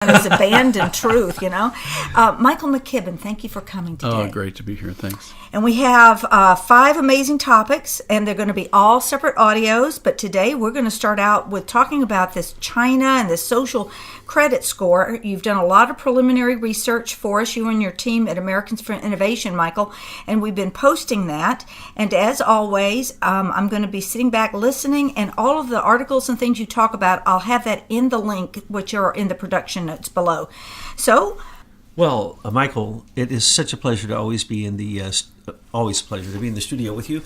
It's abandoned truth, Michael McKibben, thank you for coming today. Oh, great to be here. Thanks. And we have 5 amazing topics, and they're going to be all separate audios. But today we're going to start out with talking about this China and this social credit score. You've done a lot of preliminary research for us, you and your team at Americans for Innovation, Michael, and we've been posting that. And as always, I'm going to be sitting back listening, and all of the articles and things you talk about, I'll have that in the link, which are in the production notes below. So, well, Michael, it is such a pleasure to always be in the always a pleasure to be in the studio with you,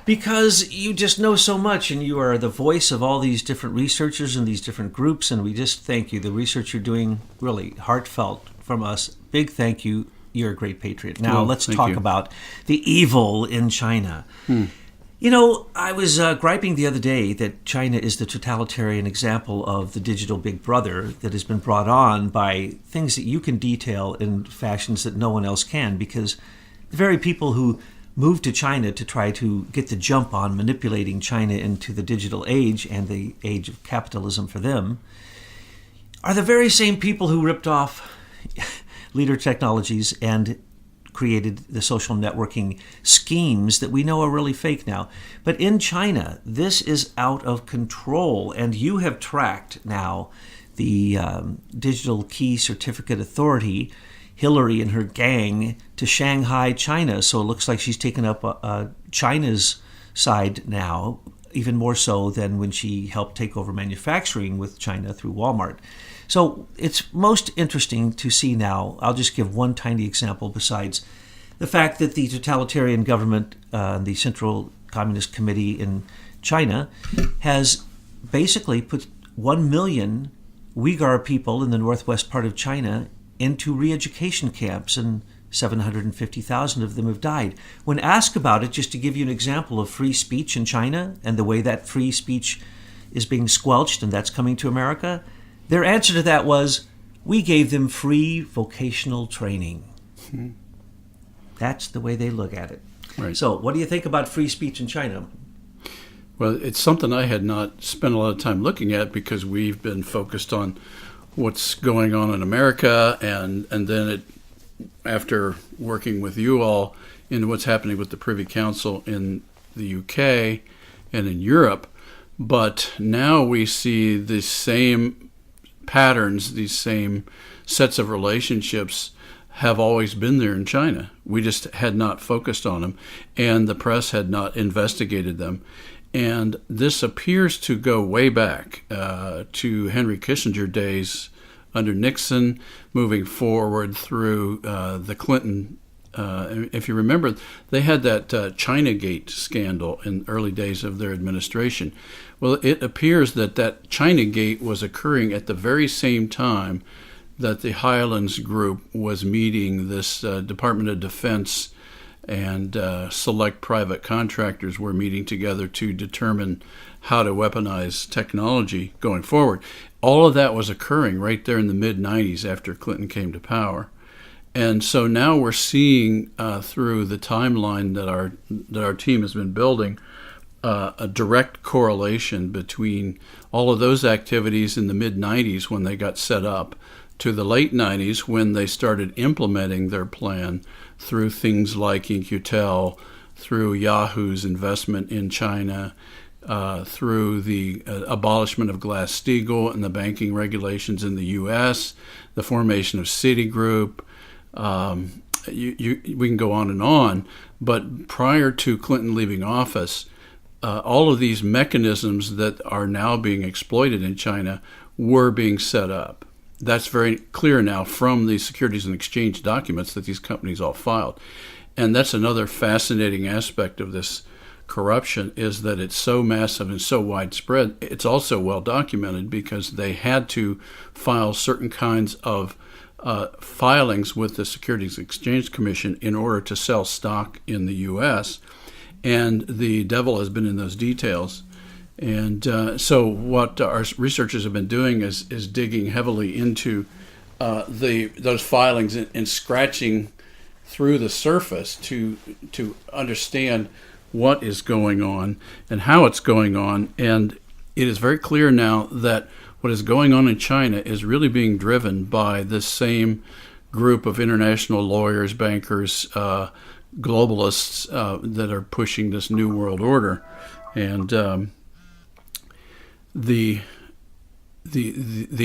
because you just know so much, and you are the voice of all these different researchers and these different groups, and we just thank you. The research you're doing, really heartfelt from us. Big thank you. You're a great patriot. Now, let's talk about the evil in China. I was griping the other day that China is the totalitarian example of the digital big brother that has been brought on by things that you can detail in fashions that no one else can, because the very people who moved to China to try to get the jump on manipulating China into the digital age and the age of capitalism for them are the very same people who ripped off Leader Technologies and created the social networking schemes that we know are really fake now. But in China, this is out of control, and you have tracked now the Digital Key Certificate Authority, Hillary and her gang, to Shanghai, China. So it looks like she's taken up China's side now, even more so than when she helped take over manufacturing with China through Walmart. So it's most interesting to see now. I'll just give one tiny example besides the fact that the totalitarian government, the Central Communist Committee in China, has basically put 1 million Uyghur people in the northwest part of China into re-education camps, and 750,000 of them have died. When asked about it, just to give you an example of free speech in China and the way that free speech is being squelched and that's coming to America, their answer to that was, we gave them free vocational training. That's the way they look at it. Right. So what do you think about free speech in China? Well, it's something I had not spent a lot of time looking at, because we've been focused on what's going on in America, and then after working with you all in what's happening with the Privy Council in the UK and in Europe. But now we see the same patterns, these same sets of relationships have always been there in China. We just had not focused on them, and the press had not investigated them. And this appears to go way back to Henry Kissinger days under Nixon, moving forward through the Clinton. If you remember, they had that Chinagate scandal in early days of their administration. Well, it appears that Chinagate was occurring at the very same time that the Highlands Group was meeting. This Department of Defense and select private contractors were meeting together to determine how to weaponize technology going forward. All of that was occurring right there in the mid-'90s after Clinton came to power. And so now we're seeing through the timeline that our team has been building a direct correlation between all of those activities in the mid-'90s when they got set up to the late 90s when they started implementing their plan through things like In-Q-Tel, through Yahoo's investment in China, through the abolishment of Glass-Steagall and the banking regulations in the U.S., the formation of Citigroup. We can go on, but prior to Clinton leaving office, all of these mechanisms that are now being exploited in China were being set up. That's very clear now from the Securities and Exchange documents that these companies all filed. And that's another fascinating aspect of this corruption, is that it's so massive and so widespread. It's also well documented because they had to file certain kinds of filings with the Securities and Exchange Commission in order to sell stock in the U.S., and the devil has been in those details. And so what our researchers have been doing is digging heavily into those filings and scratching through the surface to understand what is going on and how it's going on. And it is very clear now that what is going on in China is really being driven by this same group of international lawyers, bankers, globalists that are pushing this new world order. And the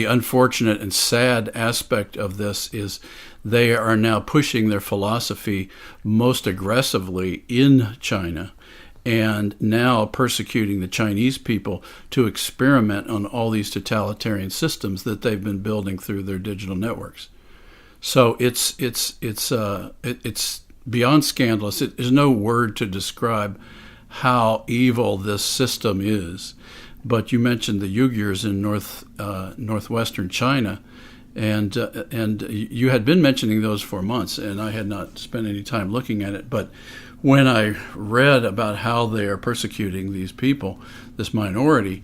unfortunate and sad aspect of this is they are now pushing their philosophy most aggressively in China, and now persecuting the Chinese people to experiment on all these totalitarian systems that they've been building through their digital networks. So it's beyond scandalous. There's no word to describe how evil this system is. But you mentioned the Uyghurs in northwestern China, and you had been mentioning those for months, and I had not spent any time looking at it. But when I read about how they are persecuting these people, this minority,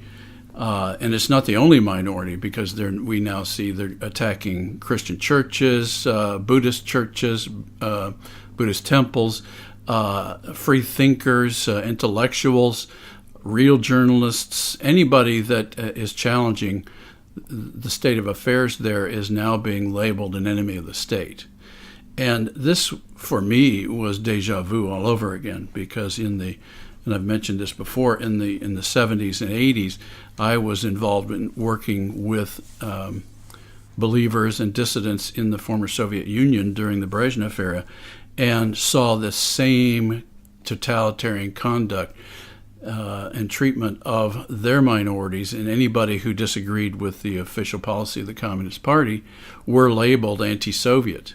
and it's not the only minority, because we now see they're attacking Christian churches, Buddhist churches, Buddhist temples, free thinkers, intellectuals, real journalists, anybody that is challenging the state of affairs there is now being labeled an enemy of the state. And this, for me, was deja vu all over again, because and I've mentioned this before, in the 70s and 80s, I was involved in working with believers and dissidents in the former Soviet Union during the Brezhnev era, and saw this same totalitarian conduct and treatment of their minorities, and anybody who disagreed with the official policy of the Communist Party were labeled anti-Soviet.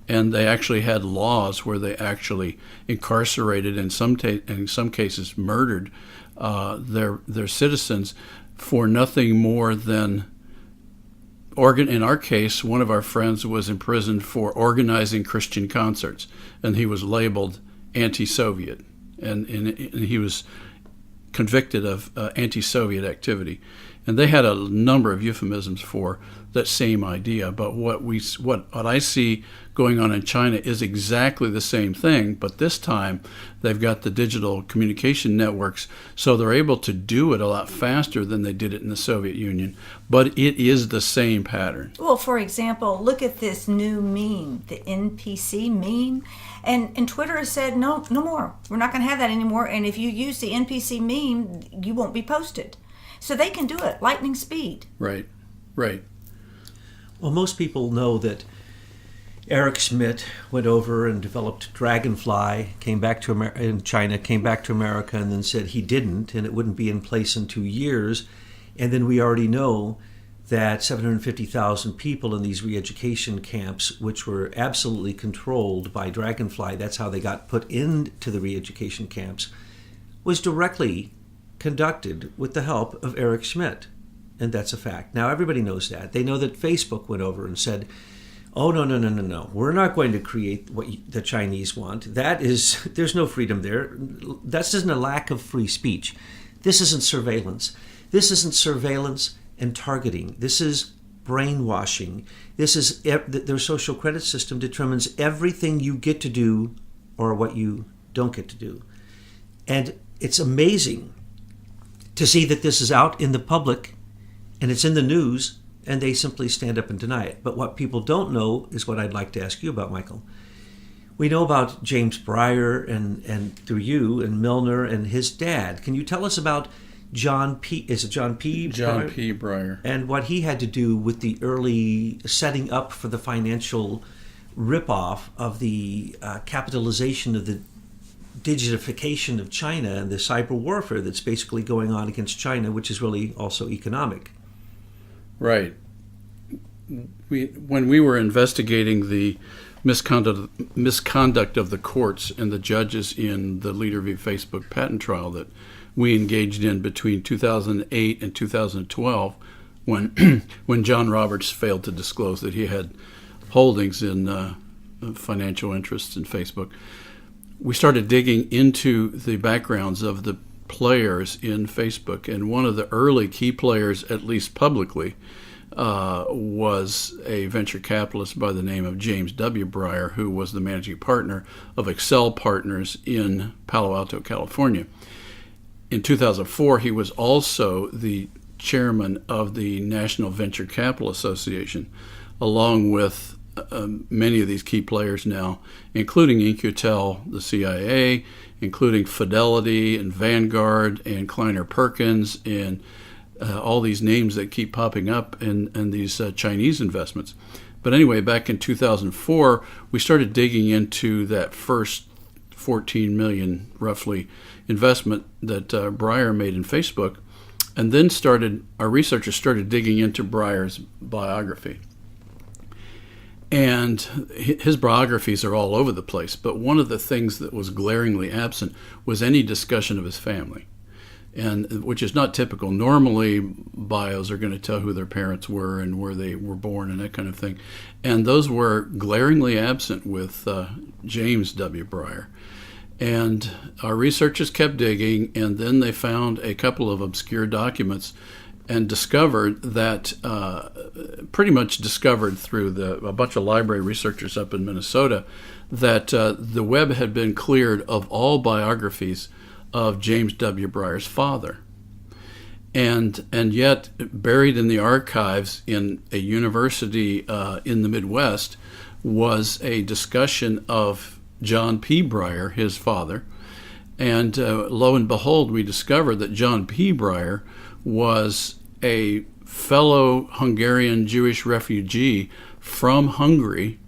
And they actually had laws where they actually incarcerated, in some cases murdered, their citizens for nothing more than in our case, one of our friends was imprisoned for organizing Christian concerts, and he was labeled anti-Soviet, and he was convicted of anti-Soviet activity. And they had a number of euphemisms for that same idea. But what I see going on in China is exactly the same thing, but this time they've got the digital communication networks, so they're able to do it a lot faster than they did it in the Soviet Union. But it is the same pattern. Well, for example, look at this new meme, the NPC meme. And Twitter has said, no more. We're not going to have that anymore. And if you use the NPC meme, you won't be posted. So they can do it, lightning speed. Right. Well, most people know that Eric Schmidt went over and developed Dragonfly, came back to in China, came back to America, and then said he didn't, and it wouldn't be in place in 2 years. And then we already know that 750,000 people in these re-education camps, which were absolutely controlled by Dragonfly, that's how they got put into the re-education camps, was directly conducted with the help of Eric Schmidt. And that's a fact. Now, everybody knows that. They know that Facebook went over and said, oh, no. We're not going to create what the Chinese want. There's no freedom there. That isn't a lack of free speech. This isn't surveillance. This isn't surveillance and targeting. This is brainwashing. This is their social credit system determines everything you get to do or what you don't get to do. And it's amazing to see that this is out in the public and it's in the news, and they simply stand up and deny it. But what people don't know is what I'd like to ask you about, Michael. We know about James Breyer and through you and Milner and his dad. Can you tell us about John P. Breyer? And what he had to do with the early setting up for the financial ripoff of the capitalization of the digitification of China and the cyber warfare that's basically going on against China, which is really also economic. Right. When we were investigating the misconduct of the courts and the judges in the Leader v. Facebook patent trial that we engaged in between 2008 and 2012, when John Roberts failed to disclose that he had holdings in financial interests in Facebook, we started digging into the backgrounds of the players in Facebook, and one of the early key players, at least publicly, was a venture capitalist by the name of James W. Breyer, who was the managing partner of Excel Partners in Palo Alto, California. In 2004, he was also the chairman of the National Venture Capital Association, along with many of these key players now, including In-Q-Tel, the CIA, including Fidelity and Vanguard and Kleiner Perkins and all these names that keep popping up in these Chinese investments. But anyway, back in 2004, we started digging into that first 14 million, roughly, investment that Breyer made in Facebook, and then our researchers started digging into Breyer's biography. And his biographies are all over the place, but one of the things that was glaringly absent was any discussion of his family, and which is not typical. Normally, bios are going to tell who their parents were and where they were born and that kind of thing, and those were glaringly absent with James W. Breyer. And our researchers kept digging, and then they found a couple of obscure documents and discovered that, pretty much discovered through a bunch of library researchers up in Minnesota, that the web had been cleared of all biographies of James W. Breyer's father. And yet, buried in the archives in a university in the Midwest was a discussion of John P. Breyer, his father. And lo and behold, we discovered that John P. Breyer was a fellow Hungarian Jewish refugee from Hungary.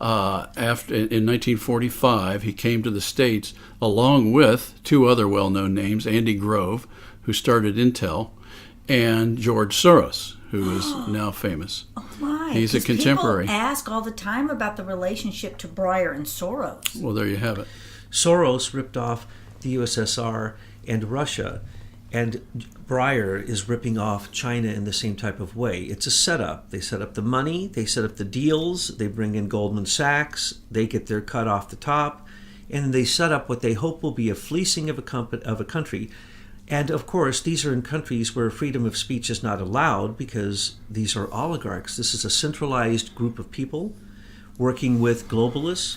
After in 1945, he came to the States along with two other well-known names, Andy Grove, who started Intel, and George Soros, who is now famous. Oh my! He's a 'Cause contemporary. People ask all the time about the relationship to Breyer and Soros. Well, there you have it. Soros ripped off the USSR and Russia, and Breyer is ripping off China in the same type of way. It's a setup. They set up the money, they set up the deals, they bring in Goldman Sachs, they get their cut off the top, and they set up what they hope will be a fleecing of a country. And of course, these are in countries where freedom of speech is not allowed because these are oligarchs. This is a centralized group of people working with globalists,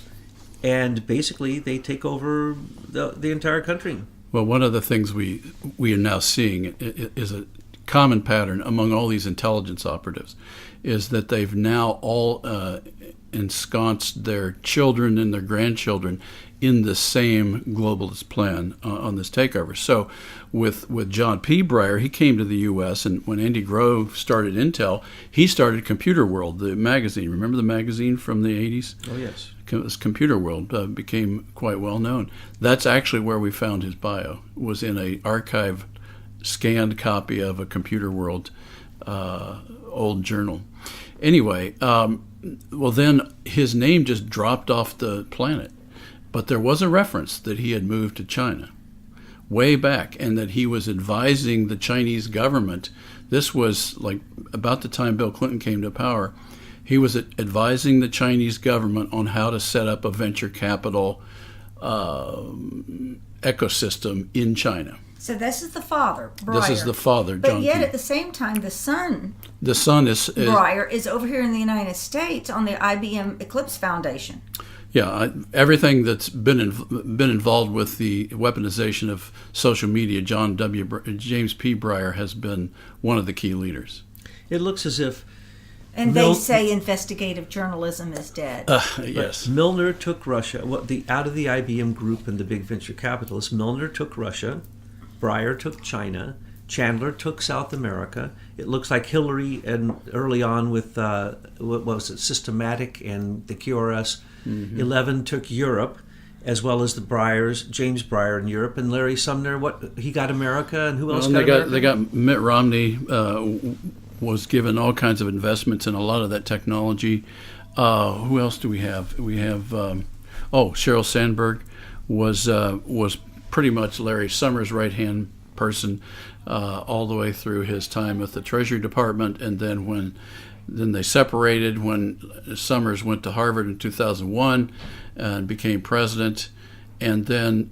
and basically they take over the entire country. Well, one of the things we are now seeing is a common pattern among all these intelligence operatives, is that they've now all ensconced their children and their grandchildren in the same globalist plan on this takeover. So with John P. Breyer, he came to the U.S., and when Andy Grove started Intel, he started Computer World, the magazine. Remember the magazine from the 80s? Oh, yes. Computer World became quite well known. That's actually where we found his bio, was in an archived, scanned copy of a Computer World old journal. Anyway, well then his name just dropped off the planet. But there was a reference that he had moved to China way back, and that he was advising the Chinese government. This was like about the time Bill Clinton came to power. He was advising the Chinese government on how to set up a venture capital ecosystem in China. So this is the father, Breyer. This is the father, but John yet P. at the same time, the son, Breyer, is over here in the United States on the IBM Eclipse Foundation. Yeah, everything that's been involved with the weaponization of social media, James P. Breyer has been one of the key leaders. It looks as if... And they say investigative journalism is dead. Yes. Milner took Russia. Out of the IBM group and the big venture capitalists, Milner took Russia, Breyer took China, Chandler took South America. It looks like Hillary, and early on with, what was it, Systematic and the QRS, 11 took Europe, as well as the Breyers, James Breyer in Europe, and Larry Sumner, he got America, and who else got America? They got Mitt Romney, was given all kinds of investments in a lot of that technology. Who else do we have? We have, Sheryl Sandberg was pretty much Larry Summers' right-hand person all the way through his time with the Treasury Department, and then they separated when Summers went to Harvard in 2001 and became president, and then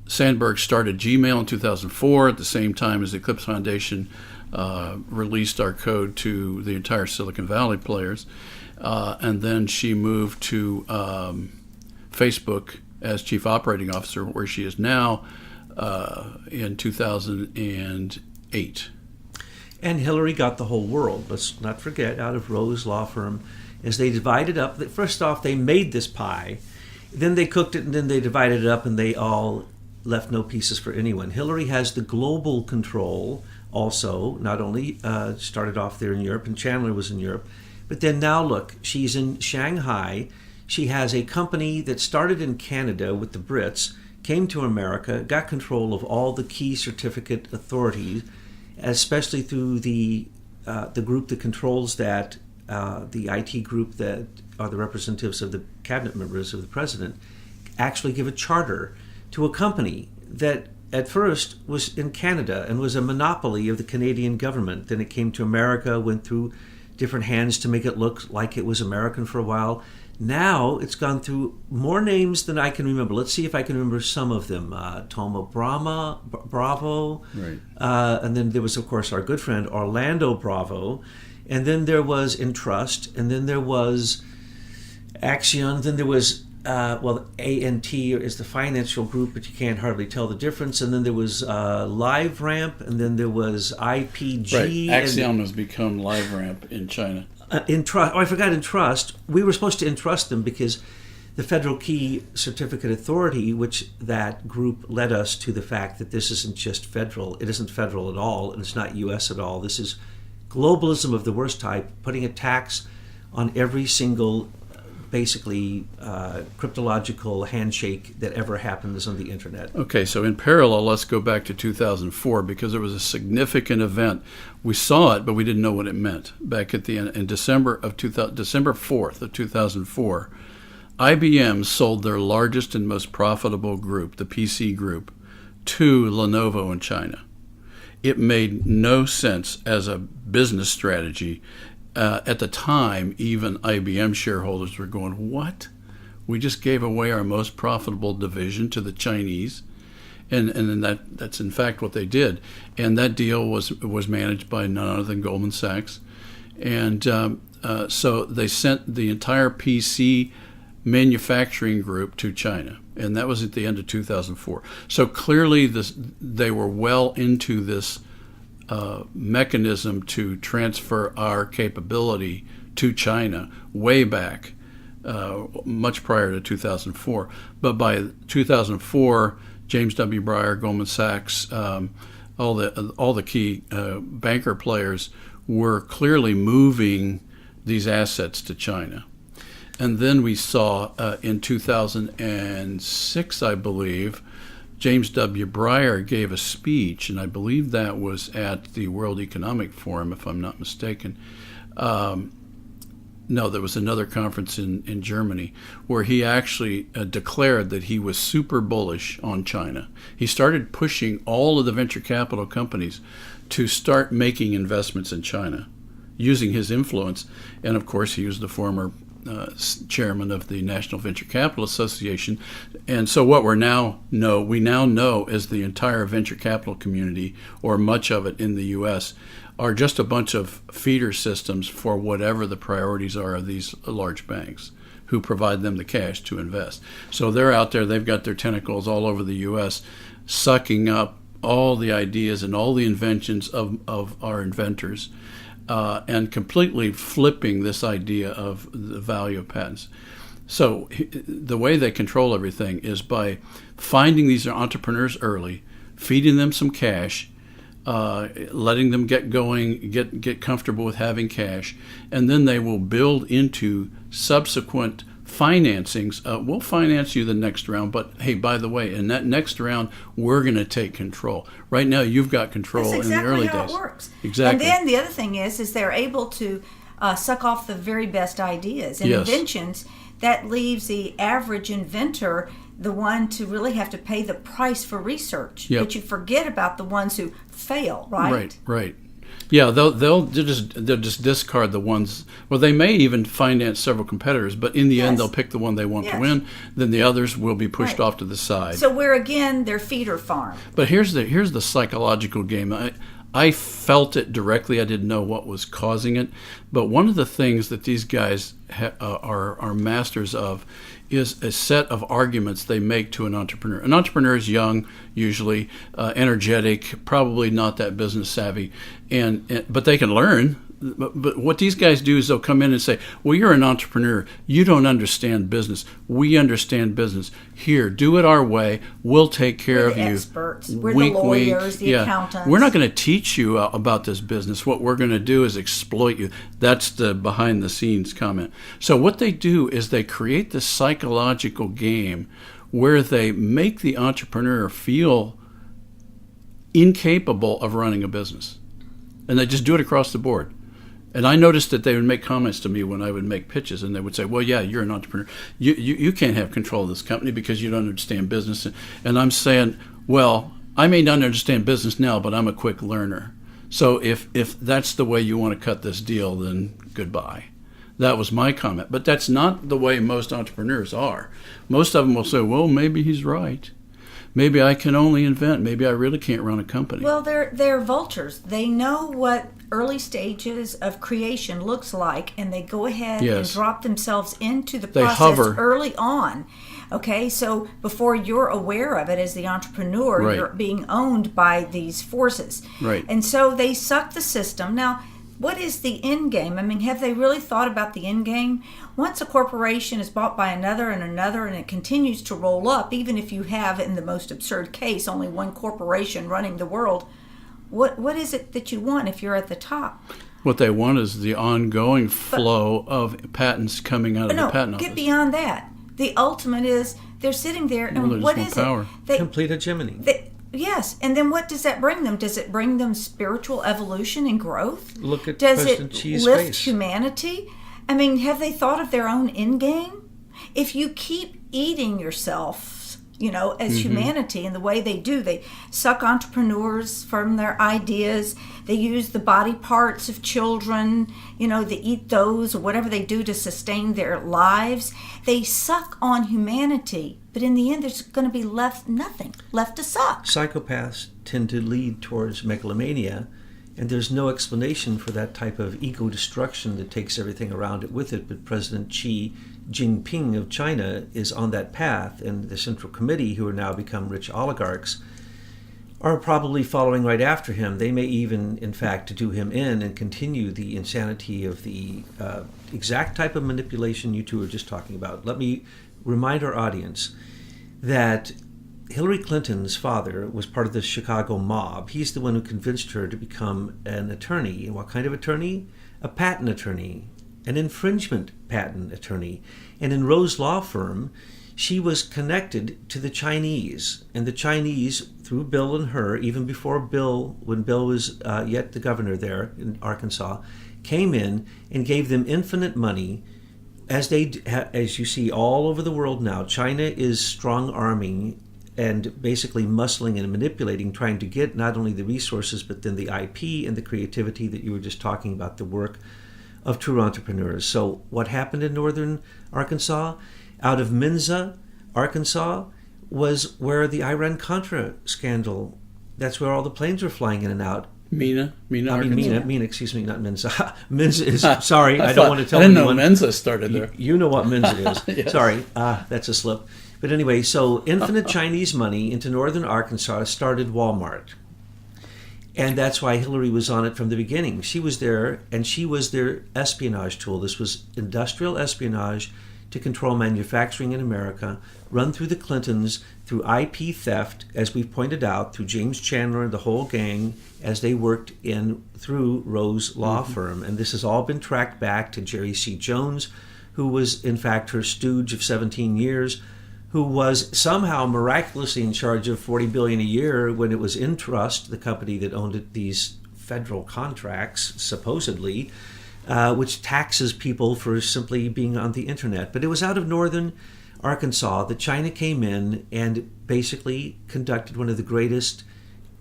Sandberg started Gmail in 2004 at the same time as the Eclipse Foundation released our code to the entire Silicon Valley players, and then she moved to Facebook as chief operating officer, where she is now in 2000 and 8. And Hillary got the whole world. Let's not forget, out of Rose Law Firm, as they divided up. First off, they made this pie, then they cooked it, and then they divided it up, and they all left no pieces for anyone. Hillary has the global control also, not only started off there in Europe, and Chandler was in Europe, but then now look, she's in Shanghai. She has a company that started in Canada with the Brits, came to America, got control of all the key certificate authorities, especially through the group that controls that, the IT group that are the representatives of the cabinet members of the president, actually give a charter to a company that at first was in Canada and was a monopoly of the Canadian government. Then it came to America, went through different hands to make it look like it was American for a while. Now it's gone through more names than I can remember. Let's see if I can remember some of them. Thoma Bravo. Right. And then there was, of course, our good friend Orlando Bravo. And then there was Entrust. And then there was Axion. Then there was, ANT is the financial group, but you can't hardly tell the difference. And then there was LiveRamp. And then there was IPG. Right. Axion has become LiveRamp in China. I forgot Entrust. We were supposed to entrust them because the Federal Key Certificate Authority, which that group led us to the fact that this isn't just federal. It isn't federal at all, and it's not U.S. at all. This is globalism of the worst type, putting a tax on every single, basically, cryptological handshake that ever happens on the internet. Okay, so in parallel, let's go back to 2004 because there was a significant event. We saw it, but we didn't know what it meant. Back at the end, in December 4th of 2004, IBM sold their largest and most profitable group, the PC group, to Lenovo in China. It made no sense as a business strategy. At the time, even IBM shareholders were going, what? We just gave away our most profitable division to the Chinese. And then that's in fact what they did. And that deal was managed by none other than Goldman Sachs. And so they sent the entire PC manufacturing group to China. And that was at the end of 2004. So clearly they were well into this mechanism to transfer our capability to China way back, much prior to 2004. But by 2004, James W. Breyer, Goldman Sachs, all the key banker players were clearly moving these assets to China. And then we saw in 2006, I believe, James W. Breyer gave a speech, and I believe that was at the World Economic Forum, if I'm not mistaken. No, there was another conference in Germany where he actually declared that he was super bullish on China. He started pushing all of the venture capital companies to start making investments in China using his influence. And of course, he was the former chairman of the National Venture Capital Association. And so what we now know is the entire venture capital community, or much of it in the U.S., are just a bunch of feeder systems for whatever the priorities are of these large banks who provide them the cash to invest. So they're out there, they've got their tentacles all over the U.S., sucking up all the ideas and all the inventions of our inventors, and completely flipping this idea of the value of patents. So the way they control everything is by finding these entrepreneurs early, feeding them some cash, letting them get going, get comfortable with having cash, and then they will build into subsequent financings. We'll finance you the next round, but hey, by the way, in that next round, we're going to take control. Right now, you've got control in the early days. That's exactly how it works. Exactly. And then the other thing is they're able to suck off the very best ideas and inventions. That leaves the average inventor the one to really have to pay the price for research. Yep. But you forget about the ones who fail, right? Right. Yeah, they'll just discard the ones. Well, they may even finance several competitors, but in the end, they'll pick the one they want to win. Then the others will be pushed off to the side. So we're again their feeder farm. But here's the psychological game. I felt it directly. I didn't know what was causing it. But one of the things that these guys are masters of is a set of arguments they make to an entrepreneur. An entrepreneur is young, usually energetic, probably not that business savvy, but they can learn. But what these guys do is they'll come in and say, well, you're an entrepreneur. You don't understand business. We understand business. Here, do it our way. We'll take care of you. Experts. We're the lawyers, the accountants. We're not going to teach you about this business. What we're going to do is exploit you. That's the behind the scenes comment. So what they do is they create this psychological game where they make the entrepreneur feel incapable of running a business. And they just do it across the board. And I noticed that they would make comments to me when I would make pitches, and they would say, well, yeah, you're an entrepreneur. You can't have control of this company because you don't understand business. And I'm saying, well, I may not understand business now, but I'm a quick learner. So if that's the way you want to cut this deal, then goodbye. That was my comment. But that's not the way most entrepreneurs are. Most of them will say, well, maybe he's right. Maybe I can only invent. Maybe I really can't run a company. Well, they're vultures. They know what early stages of creation looks like, and they go ahead and drop themselves into the process hover early on. Okay, so before you're aware of it as the entrepreneur, right. You're being owned by these forces. Right. And so they suck the system. Now, what is the end game? I mean, have they really thought about the end game? Once a corporation is bought by another and another, and it continues to roll up, even if you have, in the most absurd case, only one corporation running the world, what is it that you want if you're at the top? What they want is the ongoing flow of patents coming out of the patent office. Get beyond that. The ultimate is they're sitting there, and what is power. it? Complete hegemony. Yes, and then what does that bring them? Does it bring them spiritual evolution and growth? Look at Does President it Xi's lift face. humanity? I mean, have they thought of their own end game? If you keep eating yourself, as humanity, and the way they do, they suck entrepreneurs from their ideas. They use the body parts of children, they eat those or whatever they do to sustain their lives. They suck on humanity, but in the end, there's going to be nothing left to suck. Psychopaths tend to lead towards megalomania, and there's no explanation for that type of ego destruction that takes everything around it with it. But President Xi Jinping of China is on that path, and the Central Committee, who are now become rich oligarchs, are probably following right after him. They may even, in fact, do him in and continue the insanity of the exact type of manipulation you two are just talking about. Let me remind our audience that Hillary Clinton's father was part of the Chicago mob. He's the one who convinced her to become an attorney. And what kind of attorney? A patent attorney, an infringement patent attorney. And in Rose Law Firm, she was connected to the Chinese. And the Chinese, through Bill and her, even before Bill, when Bill was yet the governor there in Arkansas, came in and gave them infinite money. As you see all over the world now, China is strong-arming and basically muscling and manipulating, trying to get not only the resources, but then the IP and the creativity that you were just talking about, the work of true entrepreneurs. So what happened in northern Arkansas? Out of Mensa, Arkansas, was where the Iran-Contra scandal, that's where all the planes were flying in and out. Mina, excuse me, not Mensa. Mensa is, sorry, I don't want to tell anyone. I didn't anyone. know Mensa started there. You know what Mensa is. Yes. Sorry, that's a slip. But anyway, so infinite Chinese money into northern Arkansas started Walmart. And that's why Hillary was on it from the beginning. She was there, and she was their espionage tool. This was industrial espionage to control manufacturing in America, run through the Clintons, through IP theft, as we've pointed out, through James Chandler and the whole gang, as they worked through Rose Law Firm. And this has all been tracked back to Jerry C. Jones, who was, in fact, her stooge of 17 years, who was somehow miraculously in charge of $40 billion a year when it was Intrust, the company that owned these federal contracts, supposedly, which taxes people for simply being on the internet. But it was out of northern Arkansas that China came in and basically conducted one of the greatest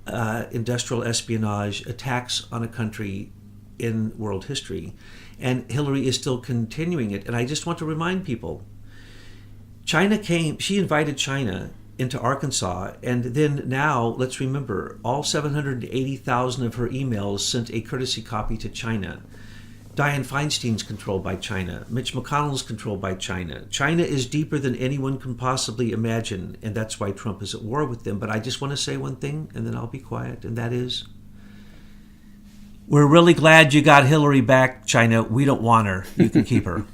industrial espionage attacks on a country in world history. And Hillary is still continuing it. And I just want to remind people, she invited China into Arkansas. And then now, let's remember, all 780,000 of her emails sent a courtesy copy to China. Dianne Feinstein's controlled by China. Mitch McConnell's controlled by China. China is deeper than anyone can possibly imagine, and that's why Trump is at war with them. But I just want to say one thing, and then I'll be quiet, and that is, we're really glad you got Hillary back, China. We don't want her. You can keep her.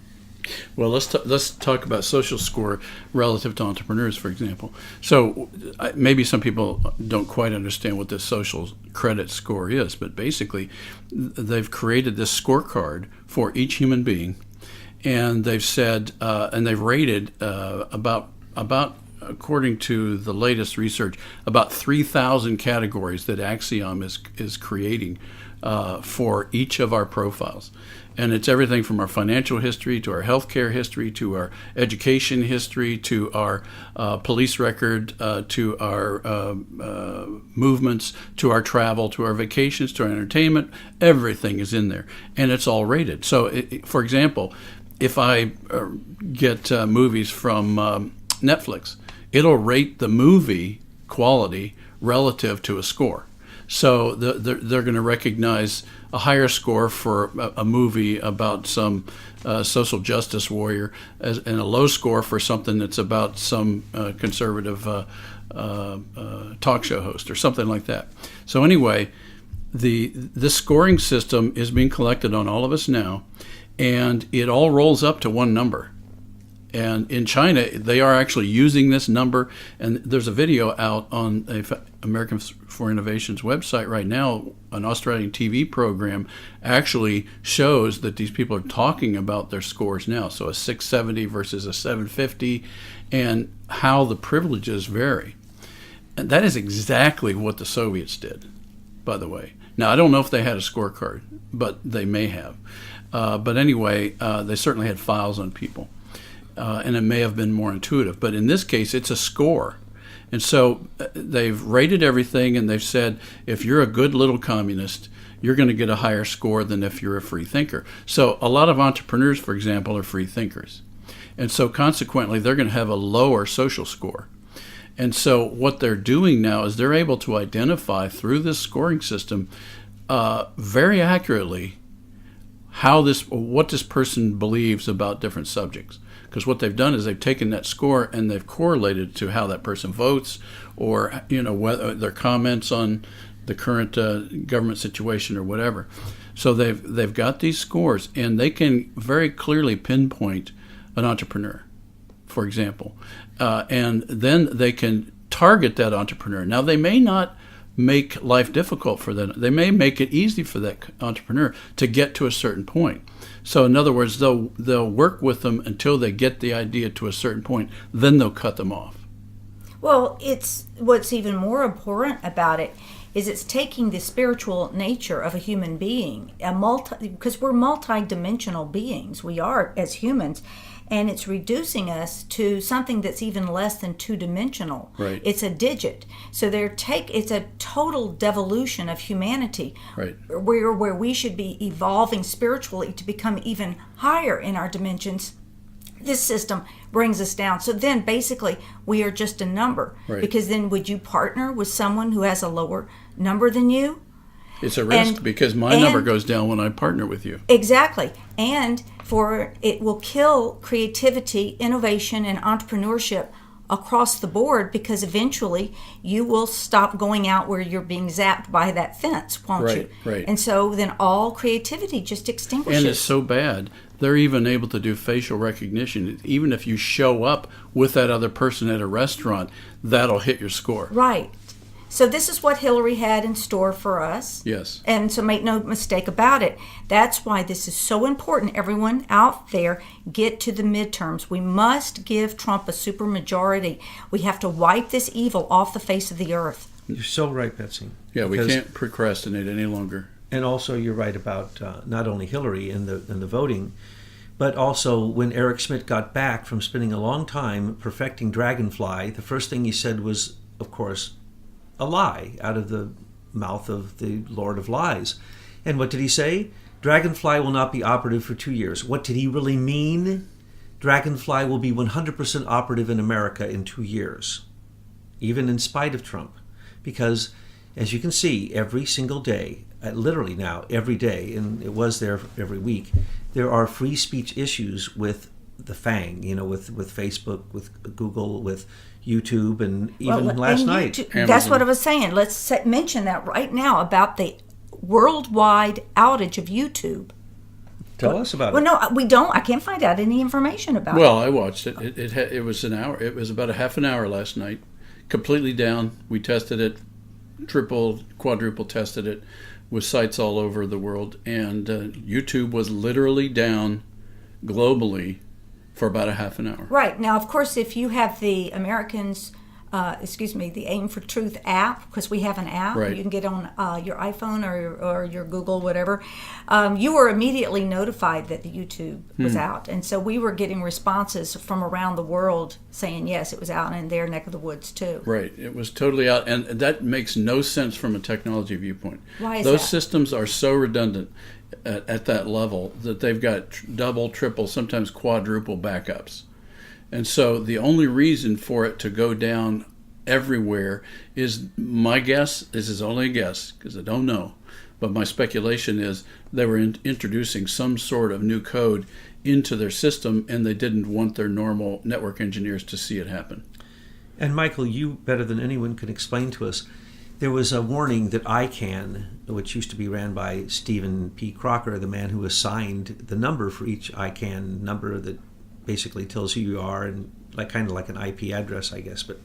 Well, let's talk about social score relative to entrepreneurs, for example. So maybe some people don't quite understand what this social credit score is, but basically they've created this scorecard for each human being, and they've said and they've rated about according to the latest research, about 3,000 categories that Axiom is creating for each of our profiles. And it's everything from our financial history to our healthcare history to our education history to our police record to our movements to our travel to our vacations to our entertainment. Everything is in there, and it's all rated. So, for example, if I get movies from Netflix, it'll rate the movie quality relative to a score. So they're going to recognize a higher score for a movie about some social justice warrior and a low score for something that's about some conservative talk show host or something like that. So anyway, this scoring system is being collected on all of us now, and it all rolls up to one number. And in China, they are actually using this number. And there's a video out on American for Innovation's website right now. An Australian TV program actually shows that these people are talking about their scores now. So a 670 versus a 750, and how the privileges vary. And that is exactly what the Soviets did, by the way. Now, I don't know if they had a scorecard, but they may have. But anyway, they certainly had files on people. And it may have been more intuitive. But in this case, it's a score. And so they've rated everything, and they've said, if you're a good little communist, you're going to get a higher score than if you're a free thinker. So a lot of entrepreneurs, for example, are free thinkers. And so consequently, they're going to have a lower social score. And so what they're doing now is they're able to identify through this scoring system very accurately what this person believes about different subjects. Because what they've done is they've taken that score and they've correlated to how that person votes, or whether their comments on the current government situation or whatever. So they've got these scores, and they can very clearly pinpoint an entrepreneur, for example, and then they can target that entrepreneur. Now, they may not make life difficult for them. They may make it easy for that entrepreneur to get to a certain point. So in other words, they'll work with them until they get the idea to a certain point, then they'll cut them off. Well, it's what's even more important about it is it's taking the spiritual nature of a human being, because we're multi-dimensional beings, we are as humans, and it's reducing us to something that's even less than two-dimensional. Right. It's a digit. So it's a total devolution of humanity, right, where we should be evolving spiritually to become even higher in our dimensions. This system brings us down. So then basically we are just a number. Right. Because then would you partner with someone who has a lower number than you? It's a risk, because my number goes down when I partner with you. Exactly. And it will kill creativity, innovation, and entrepreneurship across the board, because eventually you will stop going out where you're being zapped by that fence, won't you? Right. And so then all creativity just extinguishes. And it's so bad, they're even able to do facial recognition. Even if you show up with that other person at a restaurant, that'll hit your score. Right. So this is what Hillary had in store for us. Yes. And so make no mistake about it. That's why this is so important. Everyone out there, get to the midterms. We must give Trump a supermajority. We have to wipe this evil off the face of the earth. You're so right, Betsy. Yeah, we can't procrastinate any longer. And also, you're right about not only Hillary and the voting, but also when Eric Schmidt got back from spending a long time perfecting Dragonfly, the first thing he said was, of course, a lie out of the mouth of the Lord of Lies. And what did he say? Dragonfly will not be operative for 2 years. What did he really mean? Dragonfly will be 100% operative in America in 2 years. even in spite of Trump. Because, as you can see, every single day, literally now, every day, and it was there every week, there are free speech issues with the FANG, with Facebook, with Google, with YouTube, and even last night. That's what I was saying. Let's mention that right now about the worldwide outage of YouTube. Tell us about it. Well, no, we don't. I can't find out any information about it. Well, I watched it. It was an hour. It was about a half an hour last night, completely down. We tested it, triple, quadruple tested it with sites all over the world, and YouTube was literally down globally for about a half an hour. Right. Now, of course, if you have the the Aim for Truth app, because we have an app, right. You can get on your iPhone or your Google, whatever, you were immediately notified that the YouTube was out. And so we were getting responses from around the world saying, yes, it was out in their neck of the woods, too. Right. It was totally out. And that makes no sense from a technology viewpoint. Why is Those that? systems are so redundant at that level that they've got double, triple, sometimes quadruple backups. And so the only reason for it to go down everywhere is, my guess, this is only a guess because I don't know, but my speculation is they were introducing some sort of new code into their system and they didn't want their normal network engineers to see it happen. And Michael, you better than anyone can explain to us, there was a warning that ICANN, which used to be ran by Stephen P. Crocker, the man who assigned the number for each ICANN number that basically tells who you are, and kind of like an IP address, I guess, but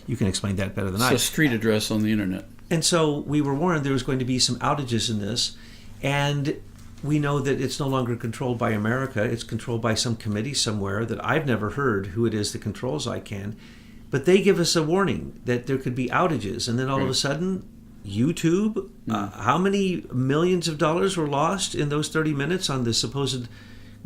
you can explain that better than I. It's a street address on the internet. And so we were warned there was going to be some outages in this, and we know that it's no longer controlled by America. It's controlled by some committee somewhere that I've never heard who it is that controls ICANN, but they give us a warning that there could be outages, and then all of a sudden, YouTube, how many millions of dollars were lost in those 30 minutes on the supposed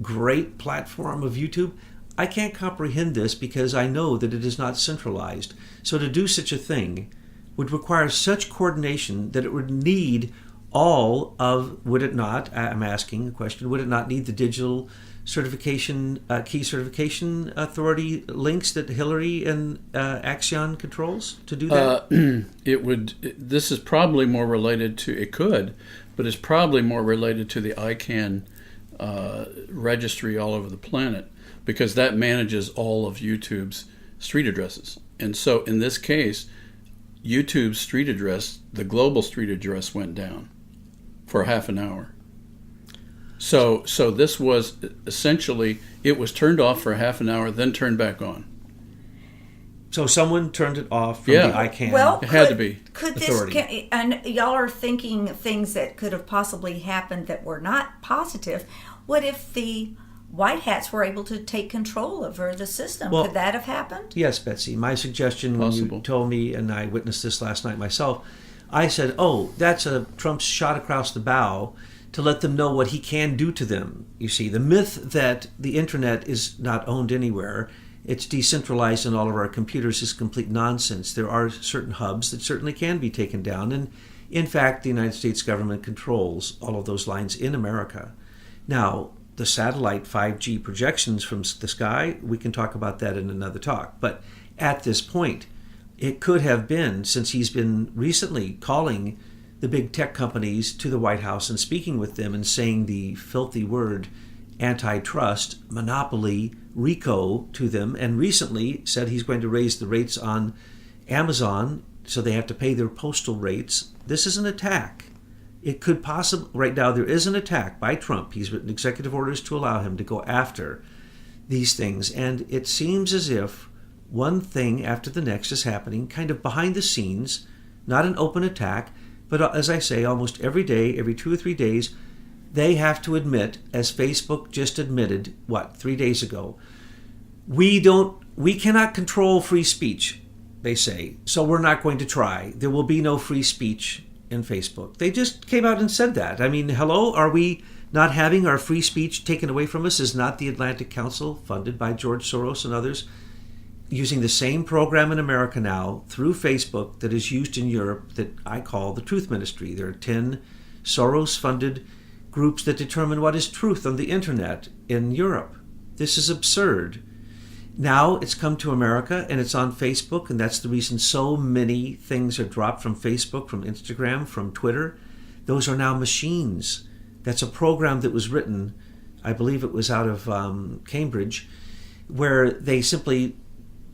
great platform of YouTube? I can't comprehend this because I know that it is not centralized. So to do such a thing would require such coordination that it would need all of, would it not, I'm asking a question, would it not need the digital certification, key certification authority links that Hillary and Axion controls to do that? It would. This is probably more related to, it could, but it's probably more related to the ICANN registry all over the planet, because that manages all of YouTube's street addresses. And so in this case, YouTube's street address, the global street address, went down for half an hour. So this was essentially, it was turned off for half an hour, then turned back on. So someone turned it off from the ICANN. Well, it had to be. Could authority. this, and y'all are thinking things that could have possibly happened that were not positive. What if the White Hats were able to take control over the system? Well, could that have happened? Yes, Betsy. My suggestion when you told me, and I witnessed this last night myself, I said, oh, that's a Trump's shot across the bow to let them know what he can do to them. You see, the myth that the internet is not owned anywhere, it's decentralized in all of our computers, is complete nonsense. There are certain hubs that certainly can be taken down, and in fact, the United States government controls all of those lines in America. Now, the satellite 5G projections from the sky, we can talk about that in another talk. But at this point, it could have been, since he's been recently calling the big tech companies to the White House and speaking with them and saying the filthy word antitrust, monopoly, RICO to them, and recently said he's going to raise the rates on Amazon so they have to pay their postal rates. This is an attack. It could possibly, right now there is an attack by Trump. He's written executive orders to allow him to go after these things. And it seems as if one thing after the next is happening, kind of behind the scenes, not an open attack, but as I say, almost every day, every 2 or 3 days, they have to admit, as Facebook just admitted, 3 days ago, we cannot control free speech, they say, so we're not going to try. There will be no free speech in Facebook. They just came out and said that. I mean, hello, are we not having our free speech taken away from us? Is not the Atlantic Council, funded by George Soros and others, using the same program in America now through Facebook that is used in Europe that I call the Truth Ministry? There are 10 Soros-funded groups that determine what is truth on the internet in Europe. This is absurd. Now it's come to America and it's on Facebook, and that's the reason so many things are dropped from Facebook, from Instagram, from Twitter. Those are now machines. That's a program that was written, I believe it was out of Cambridge, where they simply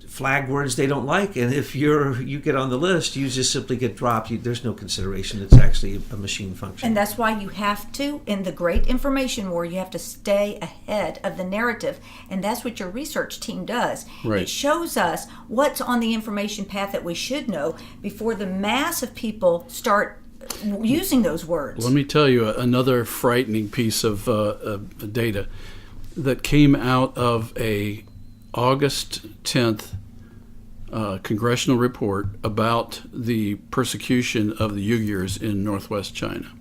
flag words they don't like, and if you get on the list, you just simply get dropped. There's no consideration. It's actually a machine function. And that's why you have to, in the great information war, you have to stay ahead of the narrative, and that's what your research team does. Right. It shows us what's on the information path that we should know before the mass of people start using those words. Let me tell you another frightening piece of data that came out of a August 10th congressional report about the persecution of the Uyghurs in northwest China.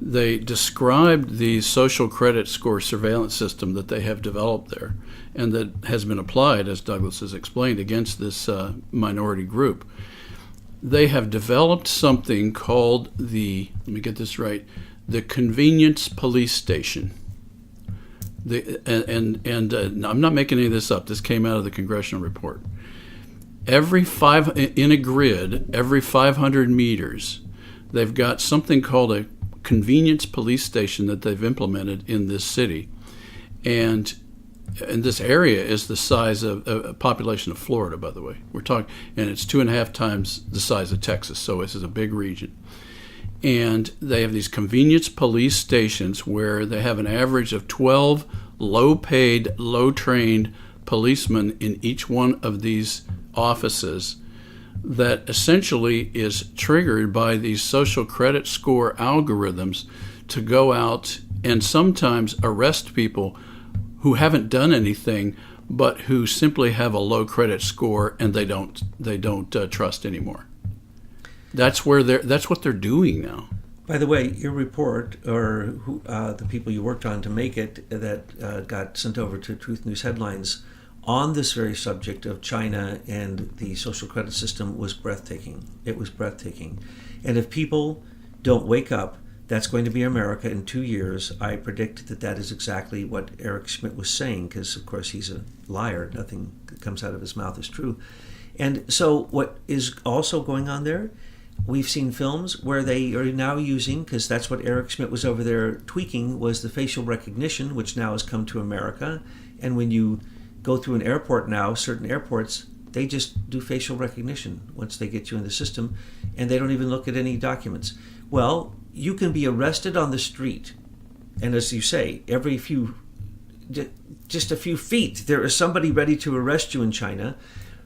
They described the social credit score surveillance system that they have developed there and that has been applied, as Douglas has explained, against this minority group. They have developed something called the convenience police station. I'm not making any of this up. This came out of the congressional report. In a grid, every 500 meters, they've got something called a convenience police station that they've implemented in this city. And this area is the size of a population of Florida, by the way. We're talking, and it's 2.5 times the size of Texas, so this is a big region. And they have these convenience police stations where they have an average of 12 low-paid, low-trained policemen in each one of these offices that essentially is triggered by these social credit score algorithms to go out and sometimes arrest people who haven't done anything but who simply have a low credit score and they don't trust anymore. That's what they're doing now. By the way, your report, or the people you worked on to make it, that got sent over to Truth News Headlines on this very subject of China and the social credit system was breathtaking. It was breathtaking. And if people don't wake up, that's going to be America in 2 years. I predict that is exactly what Eric Schmidt was saying, because, of course, he's a liar. Nothing that comes out of his mouth is true. And so what is also going on there, we've seen films where they are now using, because that's what Eric Schmidt was over there tweaking, was the facial recognition, which now has come to America. And when you go through an airport now, certain airports, they just do facial recognition once they get you in the system, and they don't even look at any documents. Well, you can be arrested on the street, and as you say, just a few feet, there is somebody ready to arrest you in China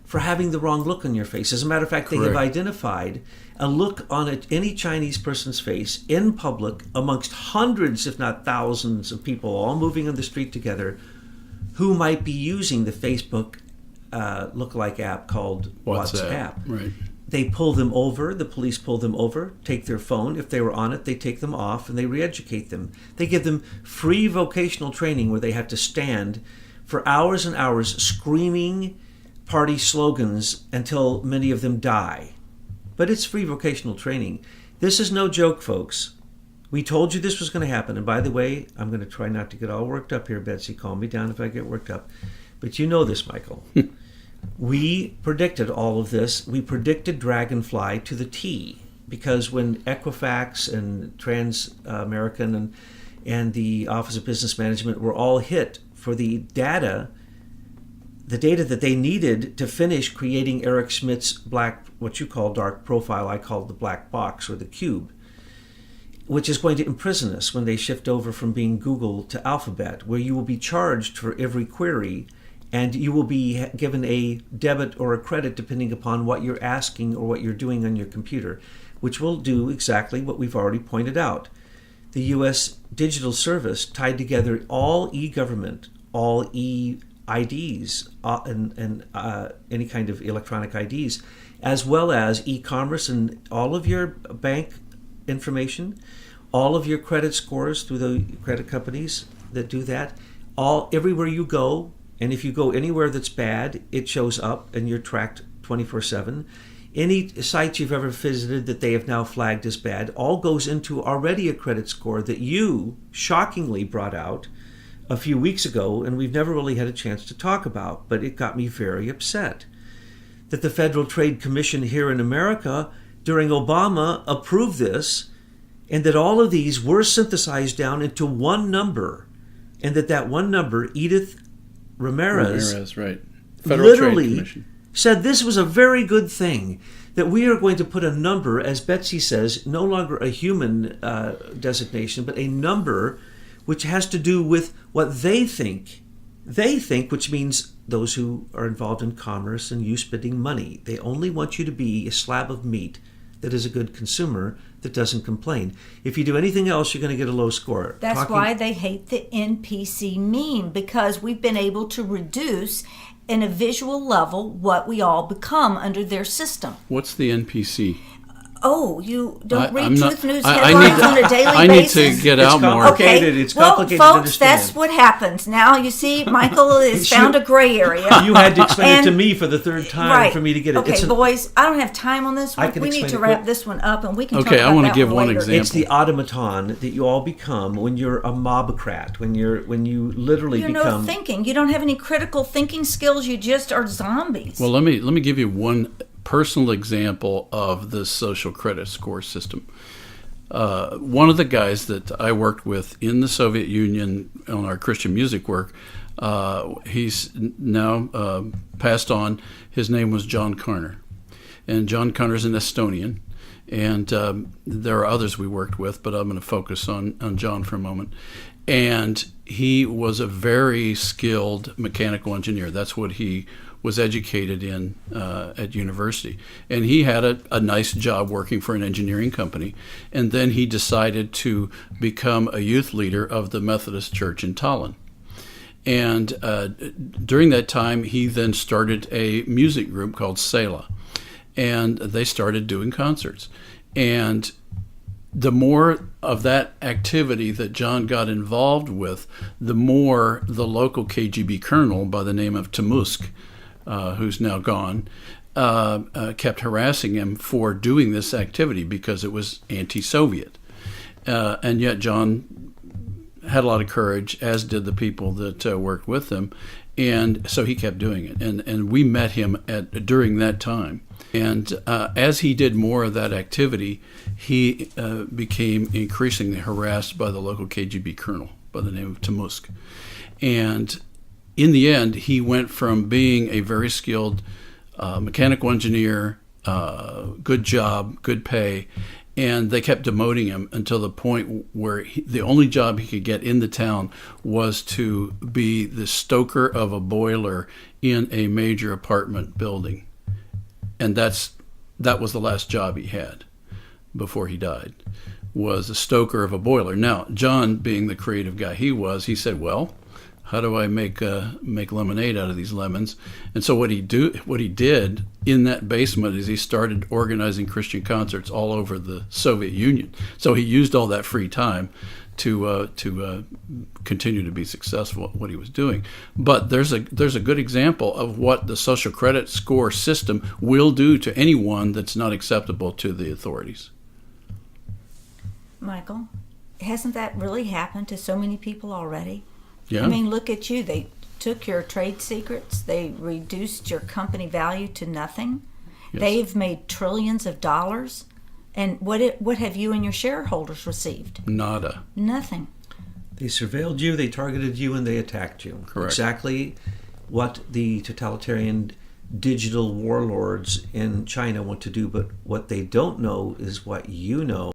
for having the wrong look on your face. As a matter of fact, Correct. They have identified a look on any Chinese person's face in public amongst hundreds, if not thousands, of people all moving on the street together who might be using the Facebook lookalike app called WhatsApp. Right. They pull them over, the police pull them over, take their phone. If they were on it, they take them off and they re-educate them. They give them free vocational training where they have to stand for hours and hours screaming party slogans until many of them die. But it's free vocational training. This is no joke, folks. We told you this was going to happen. And by the way, I'm going to try not to get all worked up here, Betsy. Calm me down if I get worked up. But you know this, Michael. We predicted all of this. We predicted Dragonfly to the T, because when Equifax and Trans-American and the Office of Business Management were all hit for the data that they needed to finish creating Eric Schmidt's what you call dark profile, I call the black box or the cube, which is going to imprison us when they shift over from being Google to Alphabet, where you will be charged for every query and you will be given a debit or a credit depending upon what you're asking or what you're doing on your computer, which will do exactly what we've already pointed out. The U.S. Digital Service tied together all e-government, all e-IDs, and any kind of electronic IDs, as well as e-commerce and all of your bank information, all of your credit scores through the credit companies that do that, everywhere you go. And if you go anywhere that's bad, it shows up and you're tracked 24/7. Any sites you've ever visited that they have now flagged as bad all goes into already a credit score that you shockingly brought out a few weeks ago, and we've never really had a chance to talk about, but it got me very upset, that the Federal Trade Commission here in America during Obama approved this, and that all of these were synthesized down into one number, and that one number, Edith Ramirez, right. Federal Trade literally Commission said this was a very good thing, that we are going to put a number, as Betsy says, no longer a human designation, but a number which has to do with what they think. They think, which means those who are involved in commerce and you spending money. They only want you to be a slab of meat that is a good consumer that doesn't complain. If you do anything else, you're going to get a low score. That's why they hate the NPC meme, because we've been able to reduce in a visual level what we all become under their system. What's the NPC? Oh, you don't read I'm not- Truth News I headlines need- on a daily I need basis? to get It's out more. complicated. It's complicated to well, folks, understand. that's what happens. Now, you see, Michael has You- found a gray area. You had to explain it to And- me for the third time Right. for me to get it. Okay, It's an- boys, I don't have time on this I one. can We need explain to it wrap quick. this one up, and we can Okay, talk I about wanna that give one later. example. It's the automaton that you all become when you're a mobocrat, when you literally You're no become. thinking. You don't have any critical thinking skills. You just are zombies. Well, let me give you one personal example of the social credit score system. One of the guys that I worked with in the Soviet Union on our Christian music work, he's now passed on. His name was John Karner. And John Karner is an Estonian. And there are others we worked with, but I'm going to focus on John for a moment. And he was a very skilled mechanical engineer. That's what he was educated in at university. And he had a nice job working for an engineering company. And then he decided to become a youth leader of the Methodist Church in Tallinn. And during that time, he then started a music group called Sela. And they started doing concerts. And the more of that activity that John got involved with, the more the local KGB colonel by the name of Temusk, who's now gone, kept harassing him for doing this activity because it was anti-Soviet. And yet John had a lot of courage, as did the people that worked with him, and so he kept doing it. And we met him during that time. And as he did more of that activity, he became increasingly harassed by the local KGB colonel by the name of Temusk. And in the end, he went from being a very skilled mechanical engineer, good job, good pay, and they kept demoting him until the point where the only job he could get in the town was to be the stoker of a boiler in a major apartment building. And that was the last job he had before he died, was a stoker of a boiler. Now, John, being the creative guy he said, well, how do I make lemonade out of these lemons? And so what he did in that basement is he started organizing Christian concerts all over the Soviet Union. So he used all that free time to continue to be successful at what he was doing. But there's a good example of what the social credit score system will do to anyone that's not acceptable to the authorities. Michael, hasn't that really happened to so many people already? Yeah. I mean, look at you. They took your trade secrets. They reduced your company value to nothing. Yes. They've made trillions of dollars. And what have you and your shareholders received? Nada. Nothing. They surveilled you, they targeted you, and they attacked you. Correct. Exactly what the totalitarian digital warlords in China want to do, but what they don't know is what you know.